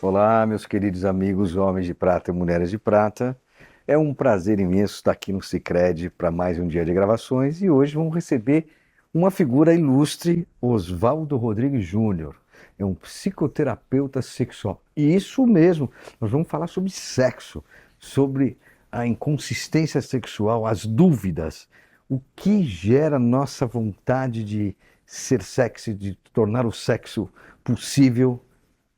Olá, meus queridos amigos, homens de prata e mulheres de prata. É um prazer imenso estar aqui no Sicredi para mais um dia de gravações e hoje vamos receber uma figura ilustre, Oswaldo Rodrigues Júnior. É um psicoterapeuta sexual. E isso mesmo, nós vamos falar sobre sexo, sobre a inconsistência sexual, as dúvidas, o que gera nossa vontade de ser sexy, de tornar o sexo possível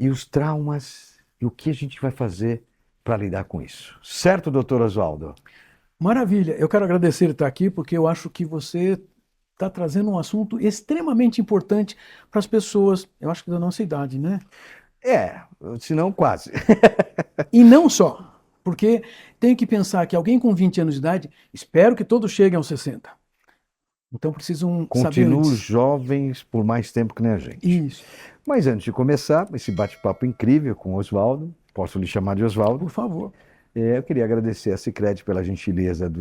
e os traumas e o que a gente vai fazer para lidar com isso. Certo, doutor Oswaldo? Maravilha, eu quero agradecer estar aqui porque eu acho que você está trazendo um assunto extremamente importante para as pessoas, eu acho que da nossa idade, né? É, se não quase. E não só, porque tenho que pensar que alguém com 20 anos de idade, espero que todos cheguem aos 60. Então precisam saber Continuo antes. jovens por mais tempo que nem a gente. Isso, Mas antes de começar esse bate-papo incrível com o Oswaldo, posso lhe chamar de por Oswaldo, favor. eu queria agradecer a Sicredi pela gentileza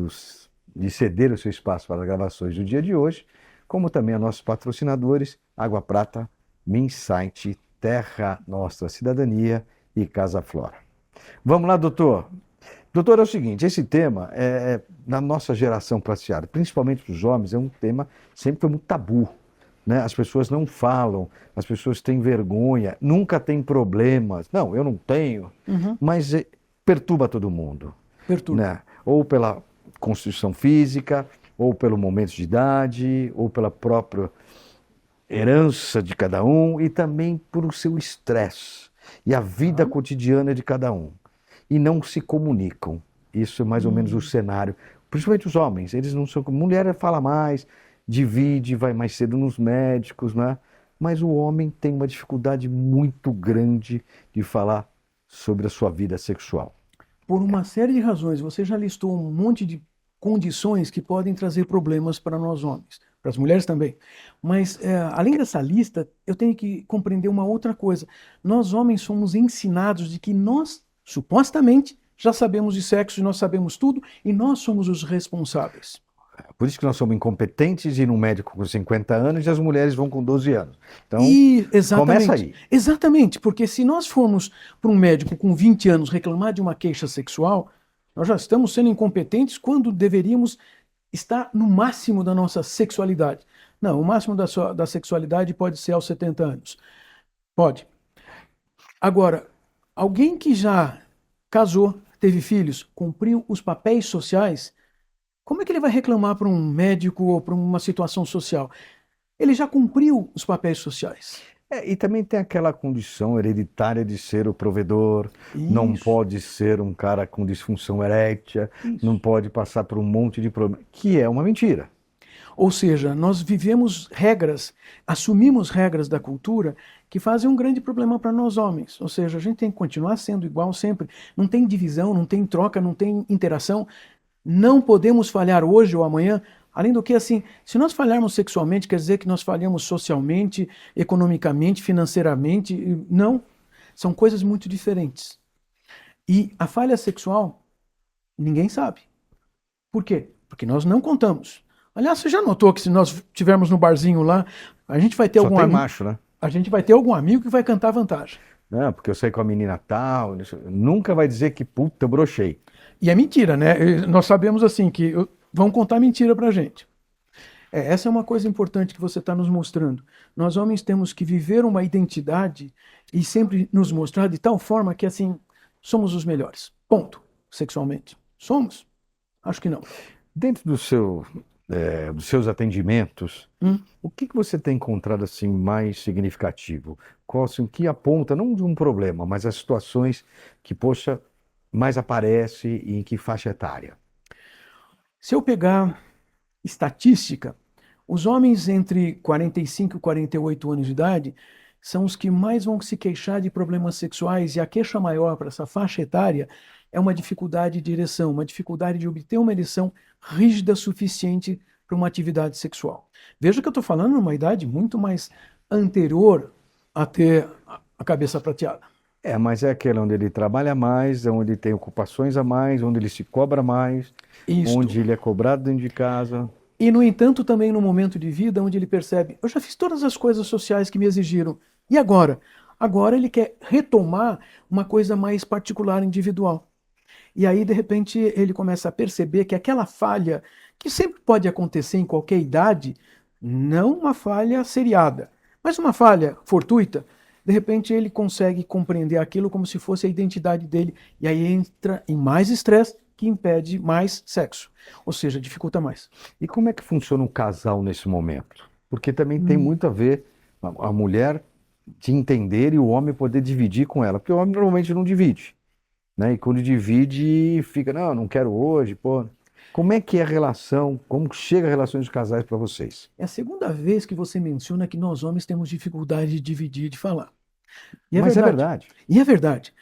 de ceder o seu espaço para as gravações do dia de hoje, como também a nossos patrocinadores, Água Prata, Minsight, Terra Nostra Cidadania e Casa Flora. Vamos lá, doutor. Doutor, é o seguinte, esse tema, na nossa geração prateada, principalmente para os homens, é um tema sempre foi muito tabu, né? As pessoas não falam, as pessoas têm vergonha, nunca têm problemas. Não, eu não tenho, Uhum. mas perturba todo mundo, Perturba. né? Ou pela constituição física, ou pelo momento de idade, ou pela própria herança de cada um e também por o seu estresse e a vida Tá? cotidiana de cada um. E não se comunicam. Isso é mais ou menos o Hum. cenário. Principalmente os homens, eles não são. Mulher fala mais, divide, vai mais cedo nos médicos, né? Mas o homem tem uma dificuldade muito grande de falar sobre a sua vida sexual. Por uma série de razões, você já listou um monte de condições que podem trazer problemas para nós homens, para as mulheres também. Mas, além dessa lista, eu tenho que compreender uma outra coisa. Nós homens somos ensinados de que nós, supostamente, já sabemos de sexo, nós sabemos tudo e nós somos os responsáveis. Por isso que nós somos incompetentes de ir num médico com 50 anos e as mulheres vão com 12 anos. Então, E começa exatamente, aí. exatamente, porque se nós formos para um médico com 20 anos reclamar de uma queixa sexual, nós já estamos sendo incompetentes quando deveríamos estar no máximo da nossa sexualidade. Não, o máximo da sexualidade pode ser aos 70 anos. Pode. Agora, alguém que já casou, teve filhos, cumpriu os papéis sociais, como é que ele vai reclamar para um médico ou para uma situação social? Ele já cumpriu os papéis sociais. E também tem aquela condição hereditária de ser o provedor, não Isso, pode ser um cara com disfunção erétil, não isso. pode passar por um monte de problemas, que é uma mentira. Ou seja, nós vivemos regras, assumimos regras da cultura que fazem um grande problema para nós homens. Ou seja, a gente tem que continuar sendo igual sempre. Não tem divisão, não tem troca, não tem interação. Não podemos falhar hoje ou amanhã. Além do que, assim, se nós falharmos sexualmente, quer dizer que nós falhamos socialmente, economicamente, financeiramente. Não. São coisas muito diferentes. E a falha sexual, ninguém sabe. Por quê? Porque nós não contamos. Aliás, você já notou que se nós estivermos no barzinho lá, a gente vai ter Só algum tem amigo, macho, né? a gente vai ter algum amigo que vai cantar vantagem. Não, porque eu saí com a menina tal, nunca vai dizer que puta, eu brochei. E é mentira, né? Nós sabemos assim que vão contar mentira pra gente. Essa é uma coisa importante que você está nos mostrando. Nós homens temos que viver uma identidade e sempre nos mostrar de tal forma que assim somos os melhores. Ponto. Sexualmente. Somos? Acho que não. Dentro dos seus atendimentos, Hum? o que que você tem encontrado assim mais significativo? Qual assim, que aponta não de um problema, mas as situações que, poxa, mais aparece e em que faixa etária? Se eu pegar estatística, os homens entre 45 e 48 anos de idade são os que mais vão se queixar de problemas sexuais e a queixa maior para essa faixa etária é uma dificuldade de ereção, uma dificuldade de obter uma ereção rígida suficiente para uma atividade sexual. Veja que eu estou falando numa idade muito mais anterior a ter a cabeça prateada. Mas é aquele onde ele trabalha mais, onde tem ocupações a mais, onde ele se cobra mais, Isto. onde ele é cobrado dentro de casa. E, no entanto, também no momento de vida onde ele percebe: eu já fiz todas as coisas sociais que me exigiram. E agora? Agora ele quer retomar uma coisa mais particular, individual. E aí, de repente, ele começa a perceber que aquela falha, que sempre pode acontecer em qualquer idade, não uma falha seriada, mas uma falha fortuita, de repente ele consegue compreender aquilo como se fosse a identidade dele, e aí entra em mais estresse que impede mais sexo, ou seja, dificulta mais. E como é que funciona um casal nesse momento? Porque também tem Hum. muito a ver a mulher de entender e o homem poder dividir com ela, porque o homem normalmente não divide, né? E quando divide, fica, não, não quero hoje, pô. Como é que é a relação? Como chega a relação de casais para vocês? É a segunda vez que você menciona que nós homens temos dificuldade de dividir, de falar. E é Mas é verdade. verdade. E é verdade.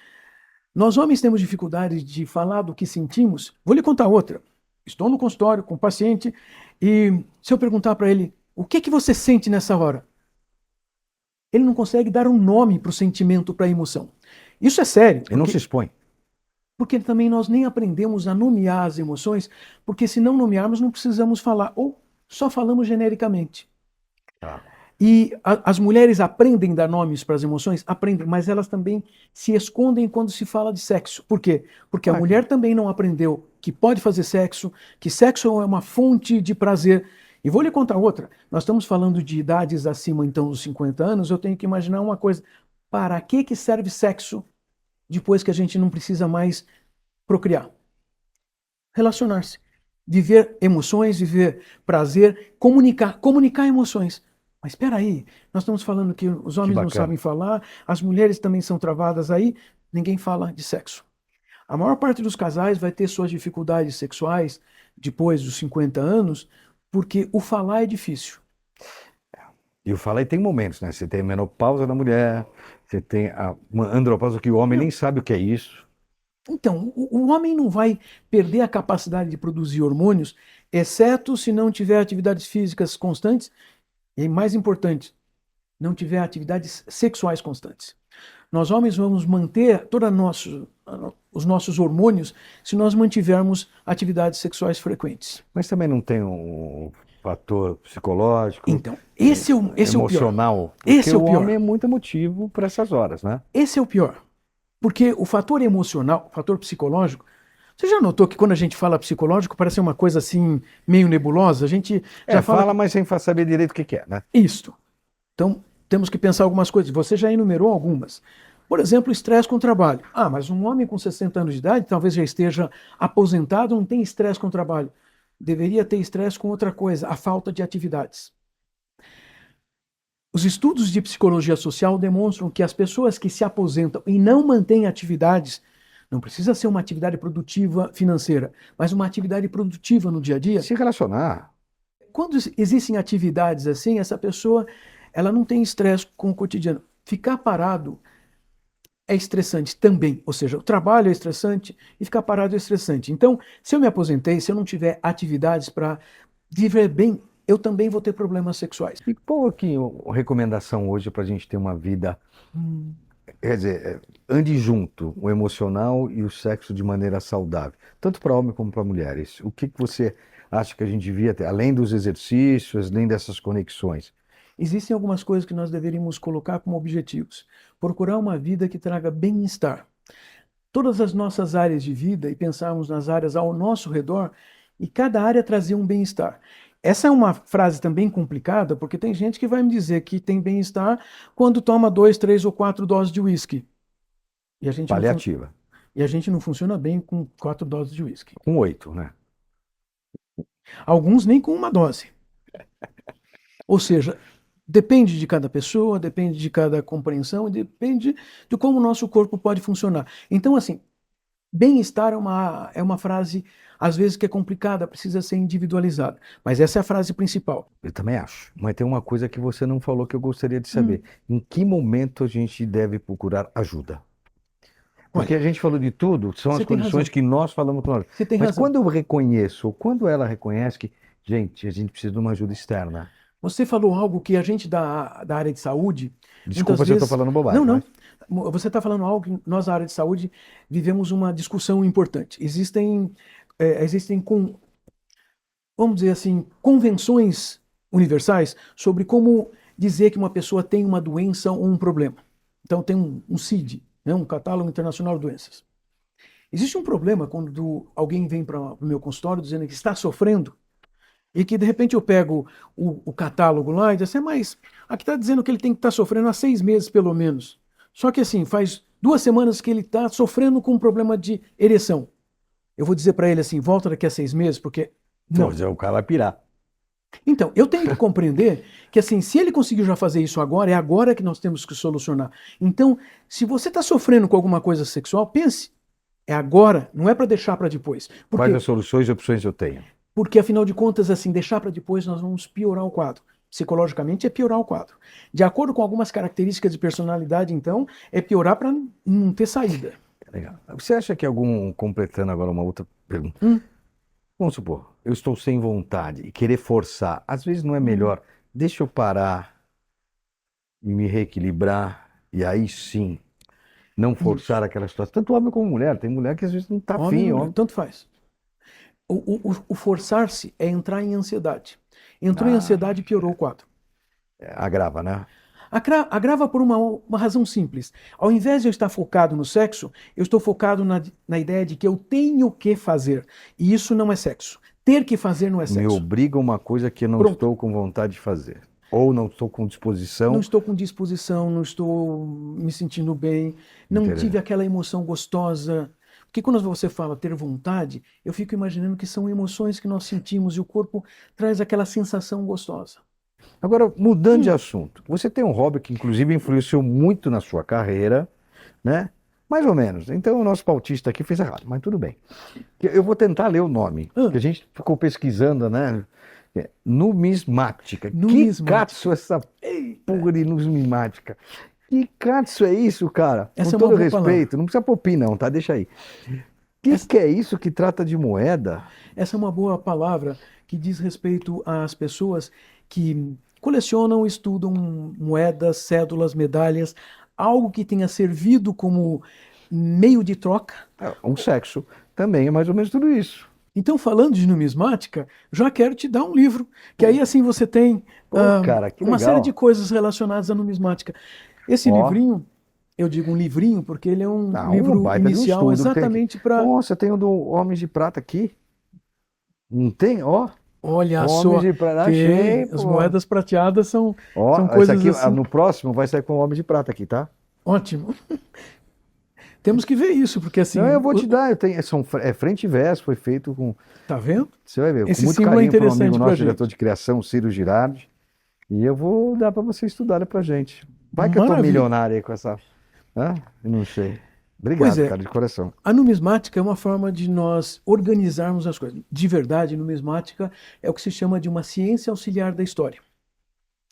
Nós homens temos dificuldade de falar do que sentimos. Vou lhe contar outra. Estou no consultório com um paciente e se eu perguntar para ele o que que você sente nessa hora, ele não consegue dar um nome para o sentimento, para a emoção. Isso é sério, E não se expõe. porque também nós nem aprendemos a nomear as emoções, porque se não nomearmos não precisamos falar, ou só falamos genericamente. Tá. E as mulheres aprendem a dar nomes para as emoções? Aprendem, mas elas também se escondem quando se fala de sexo. Por quê? Porque a Ué, mulher também não aprendeu que pode fazer sexo, que sexo é uma fonte de prazer. E vou lhe contar outra. Nós estamos falando de idades acima, então, dos 50 anos. Eu tenho que imaginar uma coisa. Para que serve sexo depois que a gente não precisa mais procriar? Relacionar-se. Viver emoções, viver prazer, comunicar emoções. Mas espera aí, nós estamos falando que os que homens não bacana. sabem falar, as mulheres também são travadas aí, ninguém fala de sexo. A maior parte dos casais vai ter suas dificuldades sexuais depois dos 50 anos, porque o falar é difícil. E eu falo, aí tem momentos, né? Você tem a menopausa da mulher, você tem uma andropausa que o homem nem sabe o que é isso. Então, o homem não vai perder a capacidade de produzir hormônios, exceto se não tiver atividades físicas constantes, e mais importante, não tiver atividades sexuais constantes. Nós homens vamos manter os nossos hormônios se nós mantivermos atividades sexuais frequentes. Mas também não tem um fator psicológico, Então, esse é o pior. emocional, porque Esse é o o homem pior. é muito emotivo para essas horas, né? Esse é o pior. Porque o fator emocional, o fator psicológico, você já notou que quando a gente fala psicológico parece uma coisa assim meio nebulosa? A gente já Fala, fala mas sem saber direito o que que é, né? isto. Então, temos que pensar algumas coisas. Você já enumerou algumas. Por exemplo, estresse com o trabalho. Ah, mas um homem com 60 anos de idade talvez já esteja aposentado, não tem estresse com o trabalho. Deveria ter estresse com outra coisa, a falta de atividades. Os estudos de psicologia social demonstram que as pessoas que se aposentam e não mantêm atividades, não precisa ser uma atividade produtiva financeira, mas uma atividade produtiva no dia a dia. Se relacionar. Quando existem atividades assim, essa pessoa ela não tem estresse com o cotidiano. Ficar parado é estressante também, ou seja, o trabalho é estressante e ficar parado é estressante. Então, se eu me aposentei, se eu não tiver atividades para viver bem, eu também vou ter problemas sexuais. E qual aqui a recomendação hoje para a gente ter uma vida, Hum. quer dizer, ande junto, o emocional e o sexo de maneira saudável, tanto para homem como para mulheres. O que que você acha que a gente devia ter, além dos exercícios, além dessas conexões? Existem algumas coisas que nós deveríamos colocar como objetivos. Procurar uma vida que traga bem-estar. Todas as nossas áreas de vida e pensarmos nas áreas ao nosso redor e cada área trazer um bem-estar. Essa é uma frase também complicada, porque tem gente que vai me dizer que tem bem-estar quando toma 2, 3 ou 4 doses de uísque. E Paliativa, e a gente não funciona bem com 4 doses de uísque. com 8, né? Alguns nem com uma dose. Ou seja, depende de cada pessoa, depende de cada compreensão, depende de como o nosso corpo pode funcionar. Então, assim, bem-estar é uma frase, às vezes, que é complicada, precisa ser individualizada. Mas essa é a frase principal. Eu também acho. Mas tem uma coisa que você não falou que eu gostaria de Hum, saber. Em que momento a gente deve procurar ajuda? Porque olha, a gente falou de tudo, são as você tem condições razão. que nós falamos com nós. Você tem Mas razão. quando eu reconheço, ou quando ela reconhece que, gente, a gente precisa de uma ajuda externa. Você falou algo que a gente da área de saúde, muitas Desculpa se eu estou vezes. falando Não, bobagem, não. mas Você está falando algo que nós, da área de saúde, vivemos uma discussão importante. Existem vamos dizer assim, convenções universais sobre como dizer que uma pessoa tem uma doença ou um problema. Então tem um CID, né, um Catálogo Internacional de Doenças. Existe um problema quando alguém vem para o meu consultório dizendo que está sofrendo e que de repente eu pego o catálogo lá e digo assim, mas aqui está dizendo que ele tem que estar sofrendo há 6 meses pelo menos. Só que assim, faz 2 semanas que ele está sofrendo com um problema de ereção. Eu vou dizer para ele assim, volta daqui a 6 meses, porque não. Pô, o cara vai pirar. Então, eu tenho que compreender que assim, se ele conseguiu já fazer isso agora, é agora que nós temos que solucionar. Então, se você está sofrendo com alguma coisa sexual, pense, é agora, não é para deixar para depois. Por Quais quê? as soluções e opções eu tenho? Porque, afinal de contas, assim, deixar para depois nós vamos piorar o quadro. Psicologicamente é piorar o quadro. De acordo com algumas características de personalidade, então, é piorar para não ter saída. Legal. Você acha que completando agora uma outra pergunta, vamos supor, eu estou sem vontade e querer forçar, às vezes não é melhor, deixa eu parar e me reequilibrar e aí sim, não forçar aquela situação, tanto homem como mulher, tem mulher que às vezes não está afim, Homem, tanto faz. O forçar-se é entrar em ansiedade. Entrou em ansiedade e piorou o quadro. agrava, né? Agrava por uma razão simples. Ao invés de eu estar focado no sexo, eu estou focado na ideia de que eu tenho que fazer. E isso não é sexo. Ter que fazer não é Me sexo. obriga a uma coisa que eu não Pronto. estou com vontade de fazer. Ou não estou com disposição. Não estou com disposição, não estou me sentindo bem, não Interessante. tive aquela emoção gostosa. Porque quando você fala ter vontade, eu fico imaginando que são emoções que nós sentimos e o corpo traz aquela sensação gostosa. Agora, mudando de assunto, você tem um hobby que inclusive influenciou muito na sua carreira, né? Mais ou menos. Então o nosso pautista aqui fez errado, mas tudo bem. Eu vou tentar ler o nome, que a gente ficou pesquisando, né? Numismática. Numismática. Que catso essa porra de numismática? Que catso é isso, cara? Essa Com é uma todo boa respeito, palavra. não precisa popir não, tá? Deixa aí. Que é isso que trata de moeda? Essa é uma boa palavra que diz respeito às pessoas que colecionam, estudam moedas, cédulas, medalhas, algo que tenha servido como meio de troca. Um sexo também é mais ou menos tudo isso. Então, falando de numismática, já quero te dar um livro, que aí assim você tem Cara, que uma legal. série de coisas relacionadas à numismática. Esse Ó. livrinho, eu digo um livrinho porque ele é um Um livro baita de um inicial estudo que tem aqui. exatamente para... Nossa, tem o do Homens de Prata aqui. Não tem? Ó. Olha Homens só, de Prata. tem, Achei, as pô. moedas prateadas são Ó, coisas esse aqui, assim. no próximo vai sair com o Homem de Prata aqui, tá? Ótimo. Temos que ver isso, porque assim... Não, eu vou te dar. É frente e verso, foi feito com. Tá vendo? Você vai ver, Esse com muito símbolo é carinho para um interessante amigo pra nosso, gente. diretor de criação, Ciro Girardi. E eu vou dar para você estudar pra gente. Vai que eu tô Maravilha. milionário aí com essa. Eu não sei. Obrigado, Pois é. cara, de coração. A numismática é uma forma de nós organizarmos as coisas. De verdade, numismática é o que se chama de uma ciência auxiliar da história.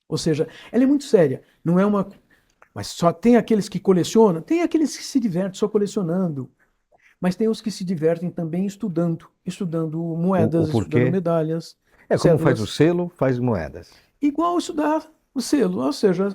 Ou seja, ela é muito séria. Não é uma... Mas só tem aqueles que colecionam, tem aqueles que se divertem só colecionando. Mas tem os que se divertem também estudando moedas, O porquê? estudando medalhas, É como faz cédulas. o selo, faz moedas. Igual estudar o selo, ou seja,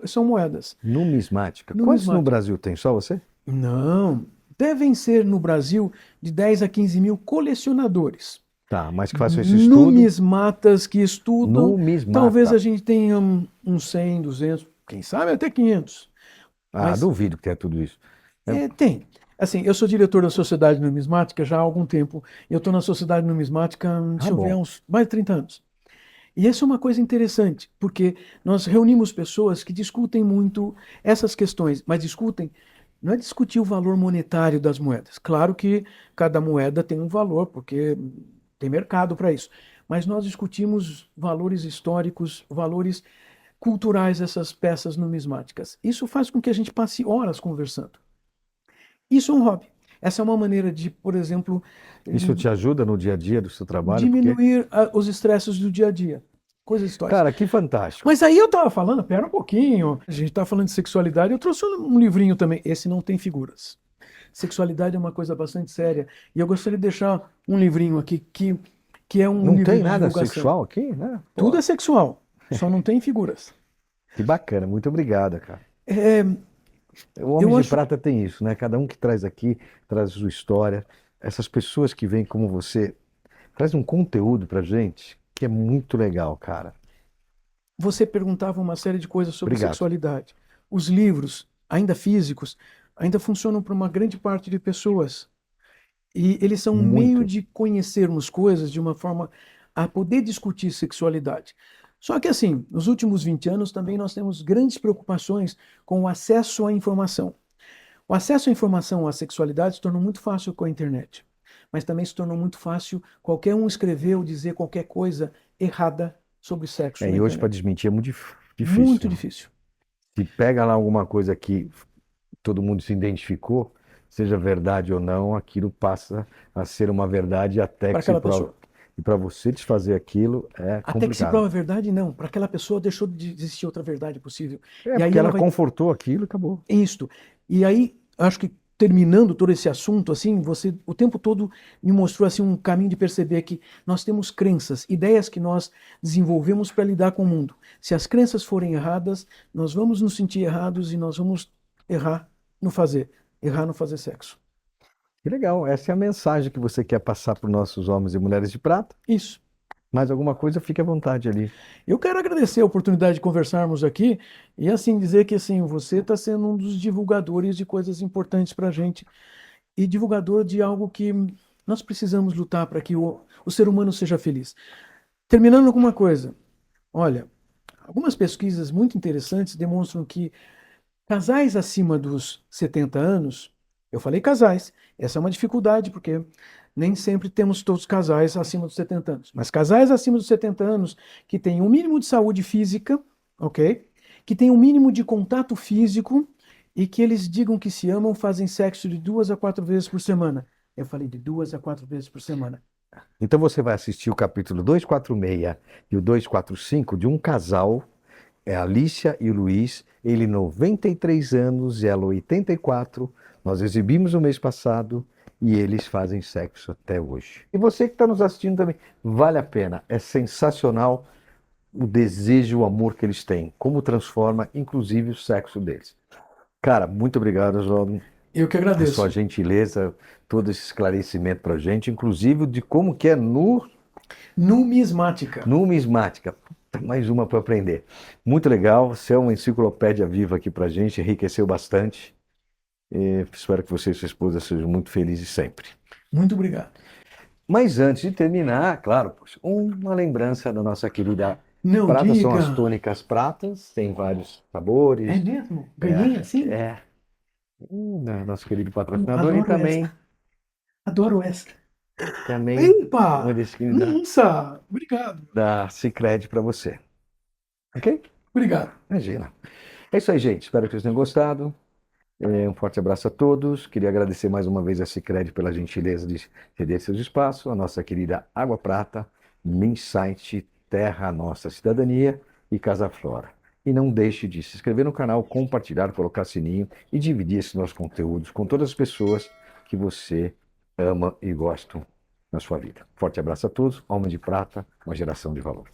são moedas. Numismática. Quantos Numismática. no Brasil tem? Só você? Não, devem ser no Brasil de 10 a 15 mil colecionadores. Tá, mas que façam esse estudo. Numismatas que estudam. Numismata. Talvez a gente tenha uns 100, 200, quem sabe até 500. Ah, mas- duvido que tenha tudo isso. Tem. Assim, eu sou diretor da Sociedade Numismática já há algum tempo. Eu estou na Sociedade Numismática, deixa eu bom. ver, há uns mais de 30 anos. E essa é uma coisa interessante, porque nós reunimos pessoas que discutem muito essas questões, mas não é discutir o valor monetário das moedas. Claro que cada moeda tem um valor, porque tem mercado para isso. Mas nós discutimos valores históricos, valores culturais dessas peças numismáticas. Isso faz com que a gente passe horas conversando. Isso é um hobby. Essa é uma maneira de, por exemplo, Isso te ajuda no dia a dia do seu trabalho? Porque, diminuir os estresses do dia a dia. Coisas históricas. cara, que fantástico. Mas aí eu estava falando, pera um pouquinho, a gente está falando de sexualidade, eu trouxe um livrinho também, esse não tem figuras. Sexualidade é uma coisa bastante séria, e eu gostaria de deixar um livrinho aqui que é um Não livro tem de nada divulgação. sexual aqui, né? Pô, Tudo é sexual, só não tem figuras. que bacana, muito obrigado, cara. É, O Homem Eu de acho- Prata tem isso, né? Cada um que traz aqui, traz a sua história. Essas pessoas que vêm como você, traz um conteúdo pra gente que é muito legal, cara. você perguntava uma série de coisas sobre Obrigado. sexualidade. Os livros, ainda físicos, ainda funcionam para uma grande parte de pessoas. E eles são um meio Muito. de conhecermos coisas de uma forma a poder discutir sexualidade. Só que assim, nos últimos 20 anos também nós temos grandes preocupações com o acesso à informação. O acesso à informação à sexualidade se tornou muito fácil com a internet, mas também se tornou muito fácil qualquer um escrever ou dizer qualquer coisa errada sobre sexo na E hoje para internet. desmentir é muito Muito difícil. difícil. Se pega lá alguma coisa que todo mundo se identificou, seja verdade ou não, aquilo passa a ser uma verdade até Para que se aquela prove. pessoa. E para você desfazer aquilo é Até que se complicado. prova a verdade, não. Para aquela pessoa deixou de existir outra verdade possível. É E aí porque ela ela vai. confortou aquilo e acabou. Isto. E aí, acho que terminando todo esse assunto, assim, você o tempo todo me mostrou assim um caminho de perceber que nós temos crenças, ideias que nós desenvolvemos para lidar com o mundo. Se as crenças forem erradas, nós vamos nos sentir errados e nós vamos errar no fazer sexo. Que legal, essa é a mensagem que você quer passar para os nossos homens e mulheres de prata. Isso. Mais alguma coisa, fique à vontade ali. Eu quero agradecer a oportunidade de conversarmos aqui e assim dizer que assim você está sendo um dos divulgadores de coisas importantes para a gente e divulgador de algo que nós precisamos lutar para que o ser humano seja feliz. Terminando com uma coisa, olha, algumas pesquisas muito interessantes demonstram que casais acima dos 70 anos, eu falei casais, essa é uma dificuldade porque nem sempre temos todos casais acima dos 70 anos, mas casais acima dos 70 anos que têm um mínimo de saúde física, ok? Que têm um mínimo de contato físico e que eles digam que se amam, fazem sexo de 2 a 4 vezes por semana. Eu falei de 2 a 4 vezes por semana. Então você vai assistir o capítulo 246 e o 245 de um casal, é a Alicia e o Luiz, ele 93 anos e ela 84. Nós exibimos no mês passado e eles fazem sexo até hoje. E você que está nos assistindo também, vale a pena, é sensacional o desejo, o amor que eles têm, como transforma inclusive o sexo deles. Cara, muito obrigado, João. Eu que A agradeço. sua gentileza, todo esse esclarecimento para a gente, inclusive de como que é Numismática. numismática. Mais uma para aprender. Muito legal, você é uma enciclopédia viva aqui para a gente, enriqueceu bastante. E espero que você e sua esposa sejam muito felizes sempre. Muito obrigado. Mas antes de terminar, claro, poxa, uma lembrança da nossa querida Não prata, são as diga. tônicas pratas, tem vários sabores. É mesmo? Ganhei assim? É. Nosso querido patrocinador e Adoro também, esta. Adoro esta. também Epa! uma desquinha Nossa! Obrigado. da Sicredi para você. Ok? Obrigado. Imagina. É isso aí, gente. Espero que vocês tenham gostado. Um forte abraço a todos. Queria agradecer mais uma vez a Sicredi pela gentileza de ceder seus espaços, a nossa querida Água Prata, Minsight, Terra Nossa Cidadania e Casa Flora. E não deixe de se inscrever no canal, compartilhar, colocar sininho e dividir esses nossos conteúdos com todas as pessoas que você ama e gosta na sua vida. Forte abraço a todos. Homem de Prata, uma geração de valor.